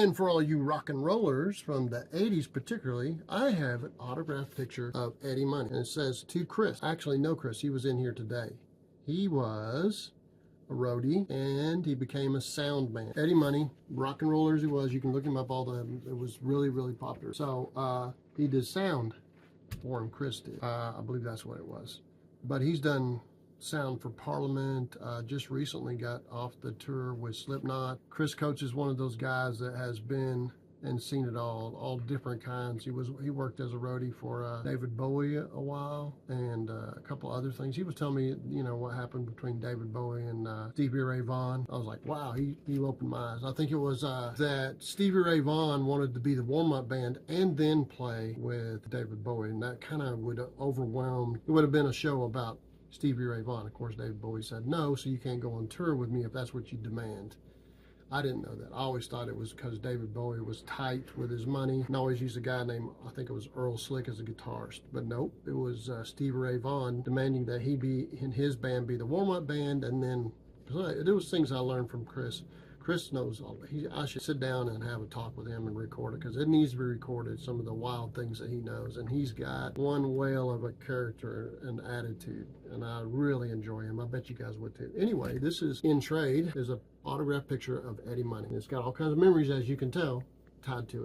And for all you rock and rollers from the 80s particularly, I have an autographed picture of Eddie Money. And it says, to Chris. Actually, no Chris. He was in here today. He was a roadie, and he became a sound man. Eddie Money, rock and roller as he was, you can look him up, it was really, really popular. So he did sound for him, Chris did. I believe that's what it was. But he's done sound for Parliament, just recently got off the tour with Slipknot. Chris Coates is one of those guys that has been and seen it all different kinds. He worked as a roadie for David Bowie a while, and a couple other things. He was telling me, you know, what happened between David Bowie and Stevie Ray Vaughan. I was like, wow, he opened my eyes. I think it was that Stevie Ray Vaughan wanted to be the warm-up band and then play with David Bowie, and that kind of would overwhelm. It would have been a show about Stevie Ray Vaughan. Of course, David Bowie said no, so you can't go on tour with me if that's what you demand. I didn't know that. I always thought it was because David Bowie was tight with his money and always used a guy named, I think it was Earl Slick as a guitarist. But nope, it was Stevie Ray Vaughan demanding that he be in his band, be the warm-up band, and then there was things I learned from Chris. Chris knows all. I should sit down and have a talk with him and record it, because it needs to be recorded, some of the wild things that he knows. And he's got one whale of a character and attitude, and I really enjoy him. I bet you guys would too. Anyway, this is in trade. There's an autographed picture of Eddie Money. It's got all kinds of memories, as you can tell, tied to it.